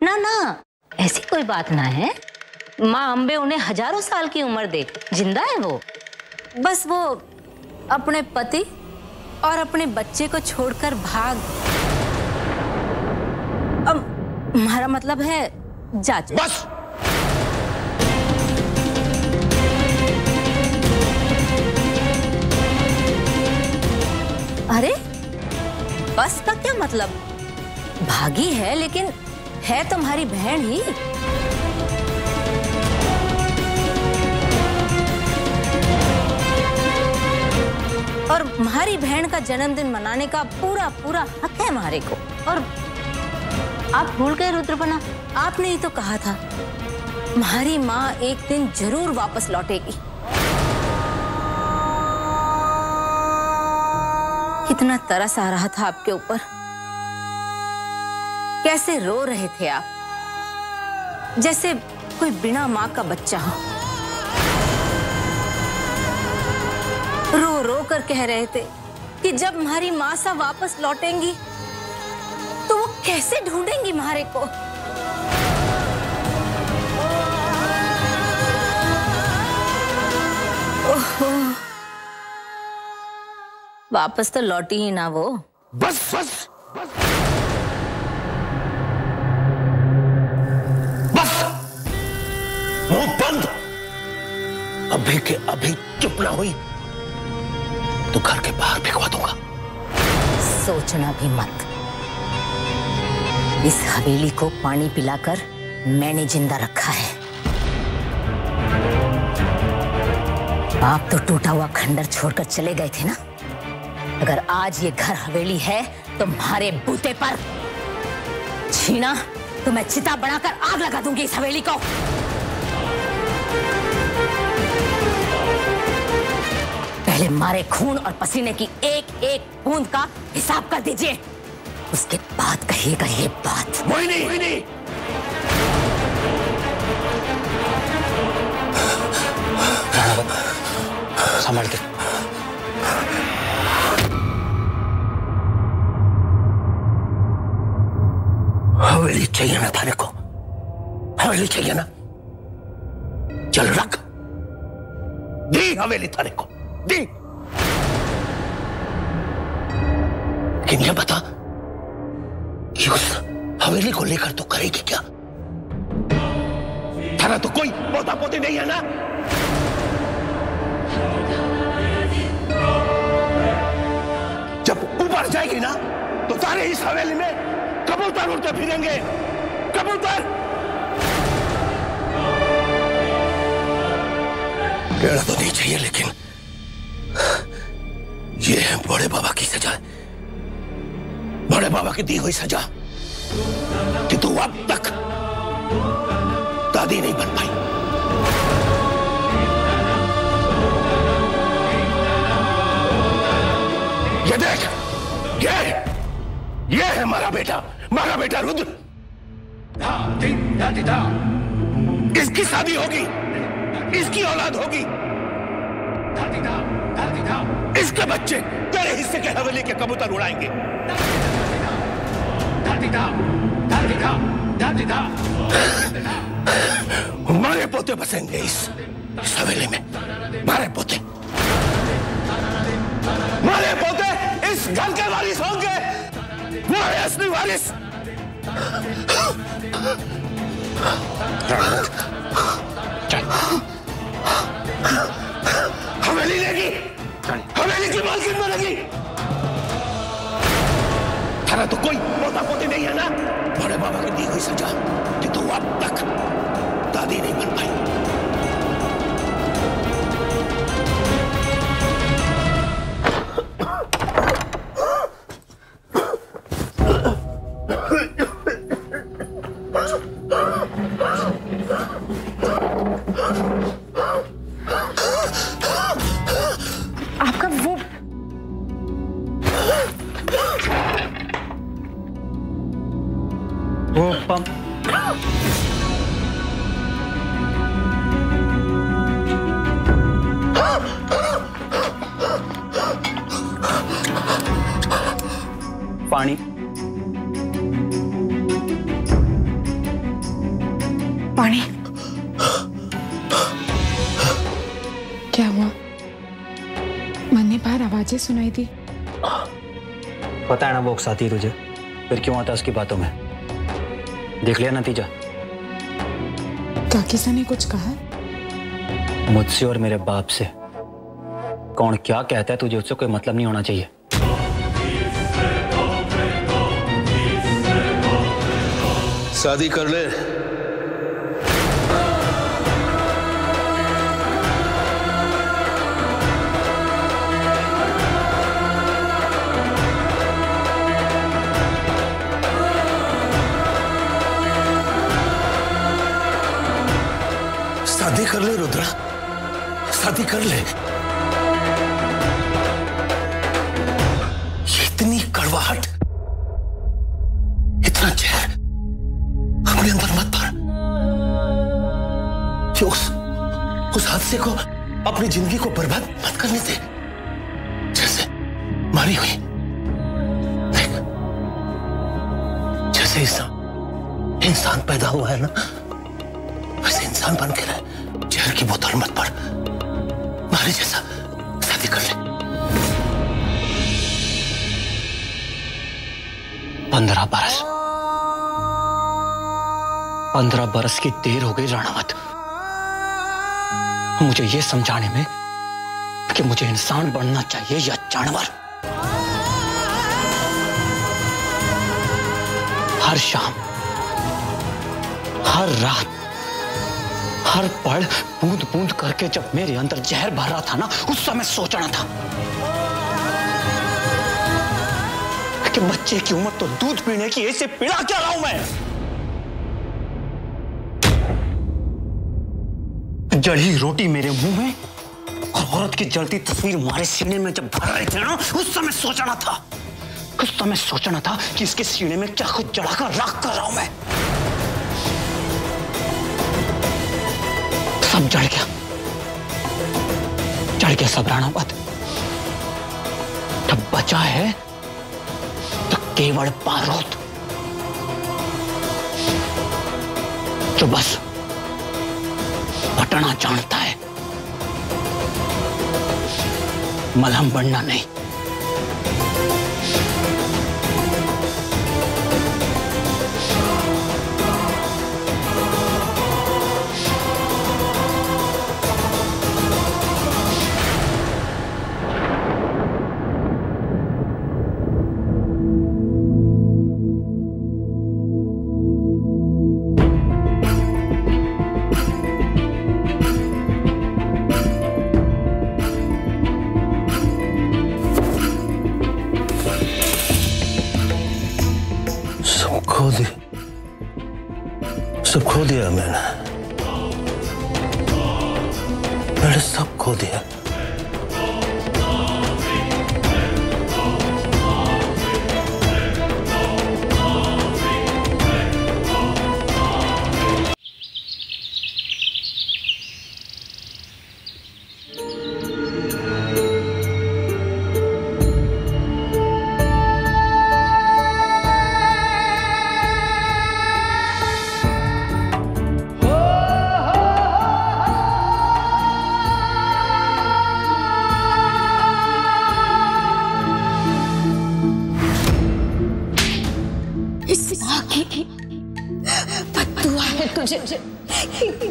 ना ना, ऐसी कोई बात ना है। माँ अम्बे उन्हें हजारों साल की उम्र दे, जिंदा है वो। बस वो अपने पति और अपने बच्चे को छोड़कर भाग, हमारा मतलब है जा चुकी। बस अरे बस का क्या मतलब? भागी है लेकिन है तुम्हारी बहन ही। और हमारी बहन का जन्मदिन मनाने का पूरा पूरा हक है हमारे को। और आप भूल गए रुद्रपना, आपने ही तो कहा था हमारी माँ एक दिन जरूर वापस लौटेगी। कितना तरस आ रहा था आपके ऊपर, कैसे रो रहे थे आप, जैसे कोई बिना माँ का बच्चा हो। रो रो कर कह रहे थे कि जब हमारी माँ सा वापस लौटेंगी तो वो कैसे ढूंढेंगी हमारे को। ओहो, वापस तो लौटी ही ना वो। बस बस बस बस, मुंह बंद। अभी के अभी चुप ना हुई तो घर के बाहर फेंकवा दूंगा। सोचना भी मत। इस हवेली को पानी पिलाकर मैंने जिंदा रखा है। आप तो टूटा हुआ खंडर छोड़कर चले गए थे ना। अगर आज ये घर हवेली है तो तुम्हारे बूते पर छीना तो मैं चिता बनाकर आग लगा दूंगी इस हवेली को। पहले मारे खून और पसीने की एक एक बूंद का हिसाब कर दीजिए, उसके बाद कहिएगा ये बात। मोहिनी, मोहिनी। संभाल के। हवेली चाहिए ना थाने को, हवेली चाहिए ना, चल रख दी हवेली थाने को दी। लेकिन ये बता कि उस हवेली को लेकर तो करेगी क्या? थाना तो कोई पोता पोती नहीं है ना। जब ऊपर जाएगी ना तो सारे इस हवेली में कबूतर उड़ते फिरेंगे, कबूतर। कहना तो नहीं चाहिए लेकिन ये है बड़े बाबा की सजा, बड़े बाबा की दी हुई सजा कि तू अब तक दादी नहीं बन पाई। ये देख, ये है हमारा बेटा रुद्र। इसकी शादी होगी, इसकी औलाद होगी, इसके बच्चे तेरे हिस्से के हवेली के कबूतर उड़ाएंगे। हमारे पोते बसेंगे इस हवेली में, हमारे पोते इस घर के वारिस होंगे, वो है असली वारिस। चल हवेली लेगी, हवेली की मालकिन बनेगी। थाना तो कोई पोता पोती नहीं है ना। बड़े बाबा की दी हुई सजा कि तू अब तक दादी नहीं बन पाई। आपका वो पंप पानी। पानी? क्या हुआ? मन ने बाहर आवाजें सुनाई थी। पता है ना वो उकसाती है तुझे, फिर क्यों आता उसकी बातों में? देख लिया नतीजा। क्या किसी ने कुछ कहा? मुझसे और मेरे बाप से। कौन क्या कहता है तुझे उससे कोई मतलब नहीं होना चाहिए। शादी कर ले। शादी कर ले रुद्रा, शादी कर ले। इतनी कड़वाहट, इतना जहर अपने अंदर मत भर कि उस हादसे को अपनी जिंदगी को बर्बाद मत करने दे जैसे मारी हुई। देख, जैसे इंसान पैदा हुआ है ना, वैसे इंसान बन के रहे। जहर की बोतल मत पड़, मारी जैसा। शादी कर ले। 15 बरस की देर हो गई राणावत, मुझे ये समझाने में कि मुझे इंसान बनना चाहिए या जानवर। हर शाम, हर रात, हर पल बूंद बूंद करके जब मेरे अंदर जहर भर रहा था ना, उस समय सोचना था कि बच्चे की उम्र तो दूध पीने की, ऐसे पिला क्या रहा हूं मैं? जली रोटी मेरे मुंह में और औरत की जलती तस्वीर हमारे सीने में जब भर रहे थे ना, उस समय सोचना था कि इसके सीने में क्या कुछ जलाकर राख कर रहा हूं मैं। सब जल गया सब राणावत। तब बचा है तो केवल बारूद, जो बस फटना जानता है, मलहम बनना नहीं। सब खो दिया मैंने सब खो दिया।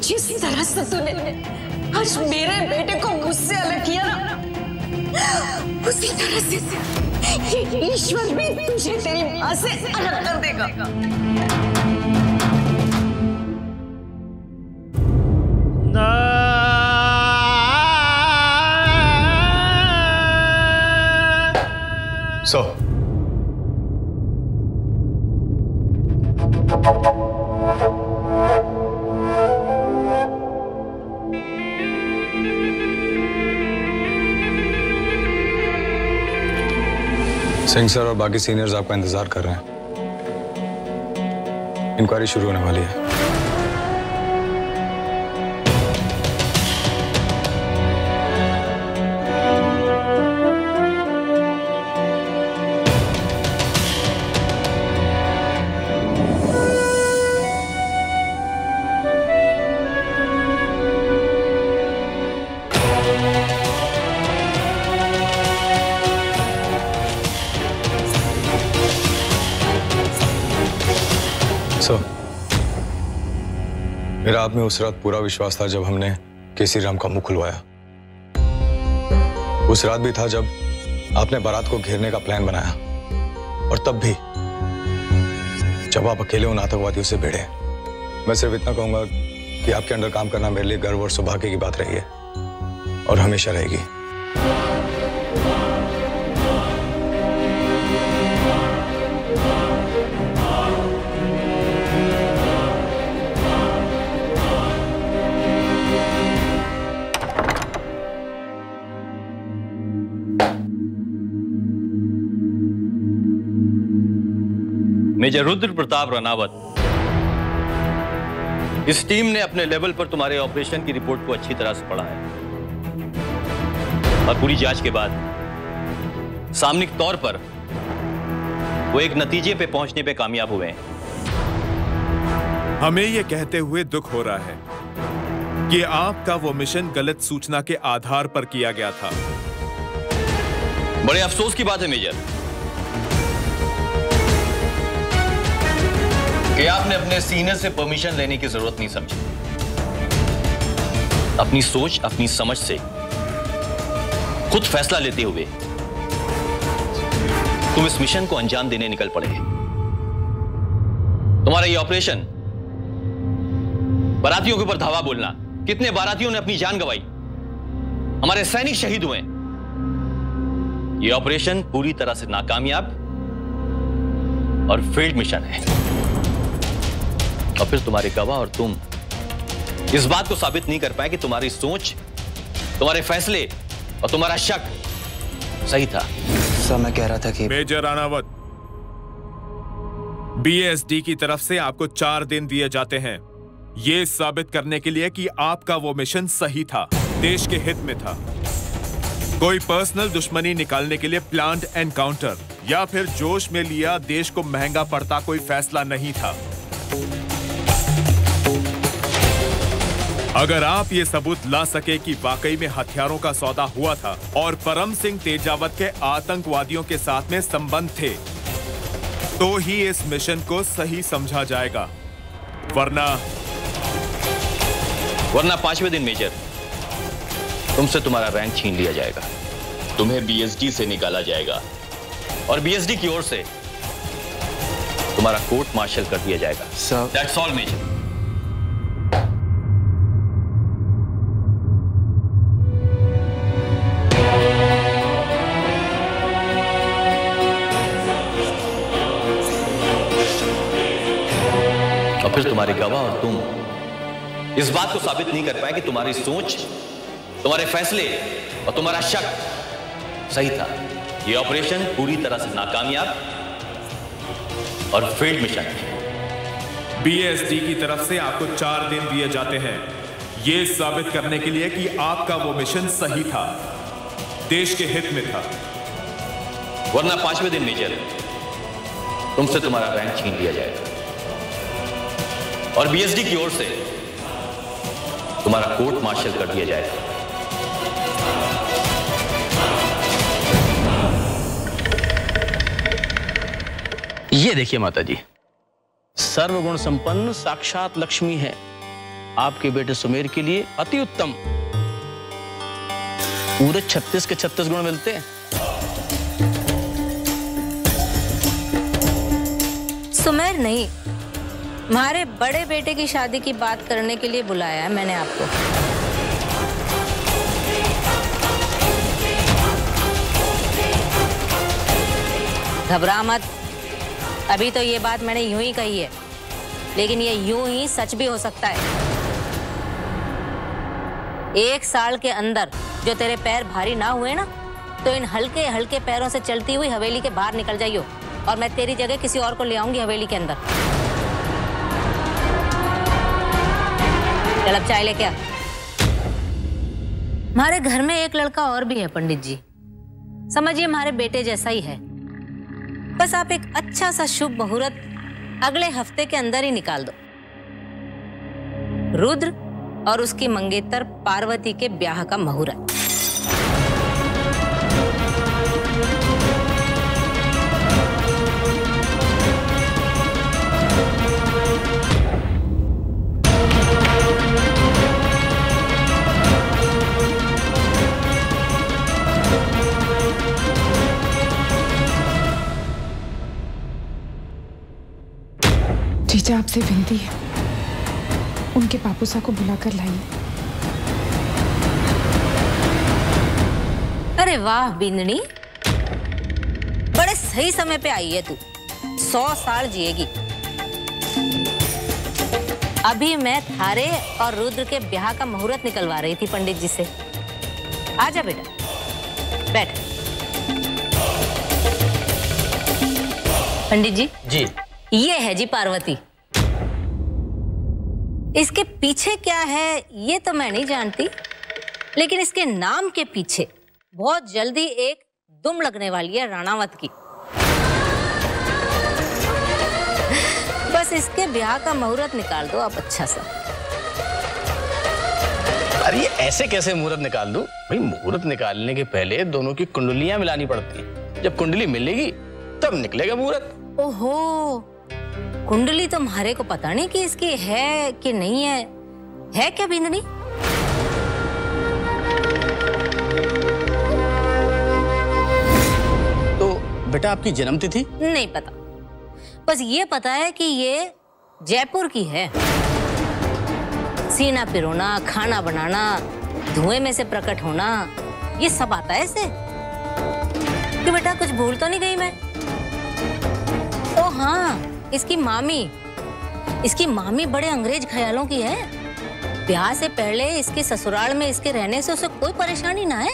जिस तरह से तूने आज मेरे बेटे को मुझसे अलग किया ना, उसी तरह से ये ईश्वर भी तुझे तेरी मां से अलग कर देगा। सो सिंह सर और बाकी सीनियर्स आपका इंतजार कर रहे हैं। इंक्वायरी शुरू होने वाली है। सर, मेरा आप में उस रात पूरा विश्वास था जब हमने केसी राम का मुंह खुलवाया। उस रात भी था जब आपने बारात को घेरने का प्लान बनाया, और तब भी जब आप अकेले उन आतंकवादियों से भिड़े। मैं सिर्फ इतना कहूंगा कि आपके अंडर काम करना मेरे लिए गर्व और सौभाग्य की बात रही है और हमेशा रहेगी। मेजर रुद्र प्रताप रनावत, इस टीम ने अपने लेवल पर तुम्हारे ऑपरेशन की रिपोर्ट को अच्छी तरह से पढ़ा है और पूरी जांच के बाद सामयिक तौर पर वो एक नतीजे पे पहुंचने पे कामयाब हुए हैं। हमें यह कहते हुए दुख हो रहा है कि आपका वो मिशन गलत सूचना के आधार पर किया गया था। बड़े अफसोस की बात है मेजर कि आपने अपने सीनियर से परमिशन लेने की जरूरत नहीं समझी। अपनी सोच, अपनी समझ से खुद फैसला लेते हुए तुम इस मिशन को अंजाम देने निकल पड़े। तुम्हारा ये ऑपरेशन, बारातियों के ऊपर धावा बोलना, कितने बारातियों ने अपनी जान गंवाई, हमारे सैनिक शहीद हुए। यह ऑपरेशन पूरी तरह से नाकामयाब और फेल्ड मिशन है। और फिर तुम्हारे गवाह और तुम इस बात को साबित नहीं कर पाए कि तुम्हारी सोच, तुम्हारे फैसले और तुम्हारा शक सही था। सर, मैं कह रहा था कि मेजर रानावत, बीएसडी की तरफ से आपको 4 दिन दिए जाते हैं ये साबित करने के लिए कि आपका वो मिशन सही था, देश के हित में था। कोई पर्सनल दुश्मनी निकालने के लिए प्लान्ड एनकाउंटर या फिर जोश में लिया देश को महंगा पड़ता कोई फैसला नहीं था। अगर आप ये सबूत ला सके कि वाकई में हथियारों का सौदा हुआ था और परम सिंह तेजावत के आतंकवादियों के साथ में संबंध थे, तो ही इस मिशन को सही समझा जाएगा। वरना 5वें दिन मेजर, तुमसे तुम्हारा रैंक छीन लिया जाएगा, तुम्हें बीएसडी से निकाला जाएगा और बीएसडी की ओर से तुम्हारा कोर्ट मार्शल कर दिया जाएगा। Sir, that's all major. और फिर तुम्हारे गवाह और तुम इस बात को साबित नहीं कर पाए कि तुम्हारी सोच, तुम्हारे फैसले और तुम्हारा शक सही था। यह ऑपरेशन पूरी तरह से नाकामयाब और फेल्ड मिशन है। बीएसडी की तरफ से आपको 4 दिन दिए जाते हैं ये साबित करने के लिए कि आपका वो मिशन सही था, देश के हित में था। वरना 5वें दिन मेजर, तुमसे तुम्हारा रैंक छीन लिया जाएगा और बीएसडी की ओर से तुम्हारा कोर्ट मार्शल कर दिया जाएगा। ये देखिए माता जी, सर्वगुण संपन्न साक्षात लक्ष्मी है। आपके बेटे सुमेर के लिए अति उत्तम। पूरे 36 के 36 गुण मिलते हैं। सुमेर नहीं, हमारे बड़े बेटे की शादी की बात करने के लिए बुलाया है मैंने आपको। घबरा मत, अभी तो ये बात मैंने यूं ही कही है, लेकिन ये यूं ही सच भी हो सकता है। 1 साल के अंदर जो तेरे पैर भारी ना हुए ना, तो इन हल्के हल्के पैरों से चलती हुई हवेली के बाहर निकल जाइयो और मैं तेरी जगह किसी और को ले आऊंगी हवेली के अंदर। चल अब चाय लेके आ। हमारे घर में एक लड़का और भी है पंडित जी, समझिए हमारे बेटे जैसा ही है। बस आप एक अच्छा सा शुभ मुहूर्त अगले हफ्ते के अंदर ही निकाल दो। रुद्र और उसकी मंगेतर पार्वती के ब्याह का मुहूर्त। मुझे आपसे विनती है, उनके पापूसा को बुलाकर लाइए। अरे वाह बिंदनी, बड़े सही समय पे आई है तू। 100 साल जिएगी। अभी मैं थारे और रुद्र के ब्याह का मुहूर्त निकलवा रही थी पंडित जी से। आजा बेटा, बैठ। पंडित जी जी, ये है जी पार्वती। इसके पीछे क्या है ये तो मैं नहीं जानती, लेकिन इसके नाम के पीछे बहुत जल्दी एक दुम लगने वाली है राणावत की। बस इसके ब्याह का मुहूर्त निकाल दो आप अच्छा सा। अरे ऐसे कैसे मुहूर्त निकाल दूं? भाई मुहूर्त निकालने के पहले दोनों की कुंडलियां मिलानी पड़ती है। जब कुंडली मिलेगी तब निकलेगा मुहूर्त। ओहो, कुंडली तो तुम्हारे को पता नहीं कि इसकी है कि नहीं है क्या बिंदनी? तो बेटा आपकी जन्म तिथि? नहीं पता, बस ये पता है कि ये जयपुर की है। सीना पिरोना, खाना बनाना, धुएं में से प्रकट होना, ये सब आता है इसे। कि बेटा कुछ भूल तो नहीं गई मैं? ओ हाँ, इसकी मामी बड़े अंग्रेज ख्यालों की है। ब्याह से पहले इसके ससुराल में इसके रहने से उसे कोई परेशानी ना है।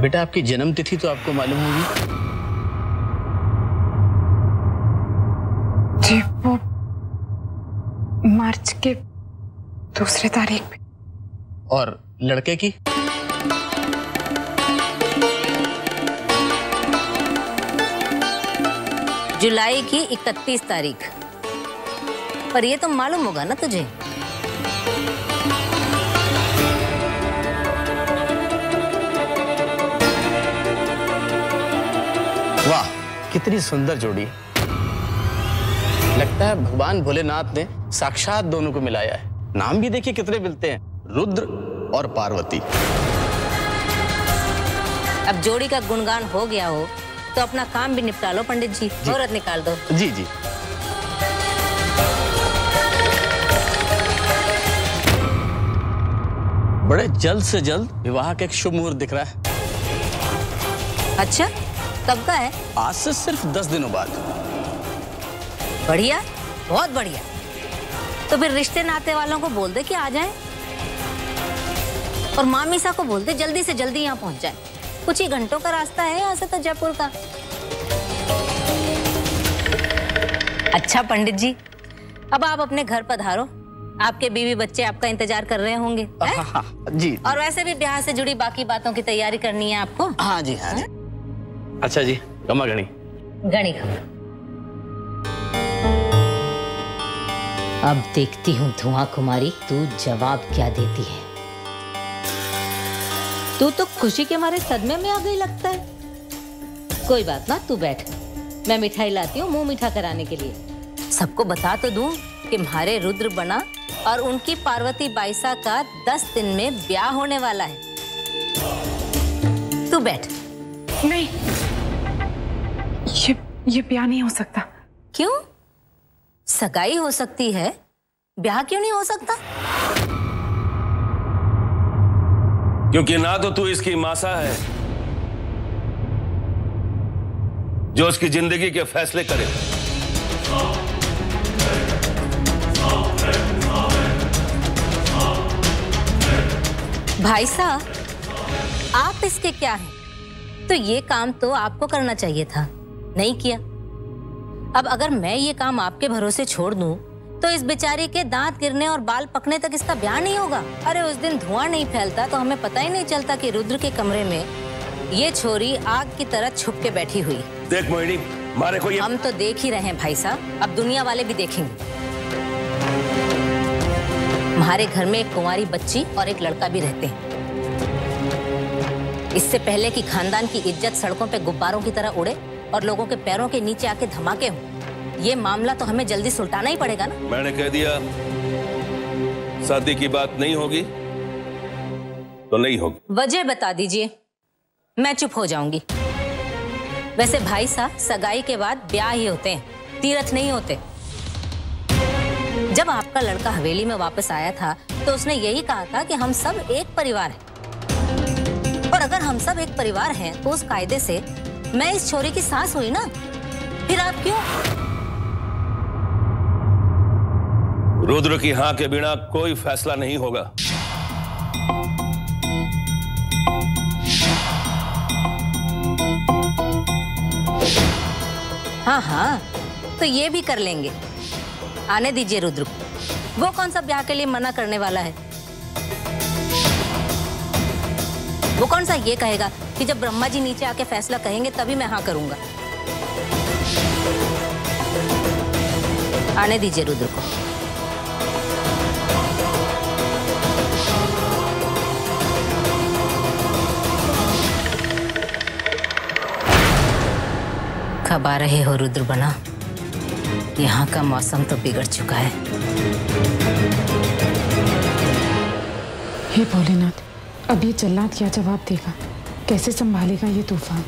बेटा आपकी जन्म तिथि तो आपको मालूम होगी? जी, वो मार्च के 2 तारीख पे। और लड़के की? जुलाई की 31 तारीख। पर ये तो मालूम होगा ना तुझे? वाह, कितनी सुंदर जोड़ी। लगता है भगवान भोलेनाथ ने साक्षात दोनों को मिलाया है। नाम भी देखिए कितने मिलते हैं, रुद्र और पार्वती। अब जोड़ी का गुणगान हो गया हो तो अपना काम भी निपटा लो पंडित जी। मुहूर्त निकाल दो। जी जी। बड़े जल्द से जल्द विवाह का एक शुभ मुहूर्त दिख रहा है। अच्छा, कब का है? आज से सिर्फ 10 दिनों बाद। बढ़िया, बहुत बढ़िया। तो फिर रिश्ते नाते वालों को बोल दे कि आ जाएं। और मामीसा को बोल दे जल्दी से जल्दी यहाँ पहुंच जाए। कुछ ही घंटों का रास्ता है यहाँ से तो जयपुर का। अच्छा पंडित जी, अब आप अपने घर पधारो। आपके बीवी बच्चे आपका इंतजार कर रहे होंगे। जी। और वैसे भी ब्याह से जुड़ी बाकी बातों की तैयारी करनी है आपको। हाँ जी, हाँ जी। अच्छा जी, खमा गणी। गणी खमा। अब देखती हूँ धुआं कुमारी, तू जवाब क्या देती है। तू तो खुशी के मारे सदमे में आ गई लगता है। कोई बात ना, तू बैठ, मैं मिठाई लाती हूँ मुंह मीठा कराने के लिए। सबको बता तो दूं कि हमारे रुद्र बना और उनकी पार्वती बाईसा का 10 दिन में ब्याह होने वाला है। तू बैठ। नहीं, ये ब्याह नहीं हो सकता। क्यों? सगाई हो सकती है, ब्याह क्यों नहीं हो सकता? क्योंकि ना तो तू इसकी मासा है जो उसकी जिंदगी के फैसले करे, भाई साहब आप इसके क्या हैं? तो ये काम तो आपको करना चाहिए था, नहीं किया। अब अगर मैं ये काम आपके भरोसे छोड़ दूं तो इस बेचारी के दांत गिरने और बाल पकने तक इसका ब्याह नहीं होगा। अरे उस दिन धुआं नहीं फैलता तो हमें पता ही नहीं चलता कि रुद्र के कमरे में ये छोरी आग की तरह छुप के बैठी हुई। देख मोहिनी, मारे को ये... हम तो देख ही रहे हैं भाई साहब, अब दुनिया वाले भी देखेंगे। हमारे घर में एक कुंवारी बच्ची और एक लड़का भी रहते हैं। इससे पहले कि खानदान की इज्जत सड़कों पे गुब्बारों की तरह उड़े और लोगों के पैरों के नीचे आके धमाके हो, ये मामला तो हमें जल्दी सुलटाना ही पड़ेगा ना। मैंने कह दिया शादी की बात नहीं होगी तो नहीं होगी। वजह बता दीजिए, मैं चुप हो जाऊंगी। वैसे भाई साहब सगाई के बाद ब्याह ही होते हैं, तीर्थ नहीं होते। जब आपका लड़का हवेली में वापस आया था तो उसने यही कहा था कि हम सब एक परिवार हैं। और अगर हम सब एक परिवार हैं तो उस कायदे से मैं इस छोरी की सास हुई ना, फिर आप क्यों? रुद्र की हां के बिना कोई फैसला नहीं होगा। हाँ हाँ, तो ये भी कर लेंगे। आने दीजिए रुद्र को। वो कौन सा ब्याह के लिए मना करने वाला है? वो कौन सा ये कहेगा कि जब ब्रह्मा जी नीचे आके फैसला कहेंगे तभी मैं हाँ करूंगा। आने दीजिए रुद्र को। कब आ रहे हो रुद्र बना? यहाँ का मौसम तो बिगड़ चुका है। हे भोलेनाथ, अब ये जल्लाद क्या जवाब देगा? कैसे संभालेगा ये तूफान?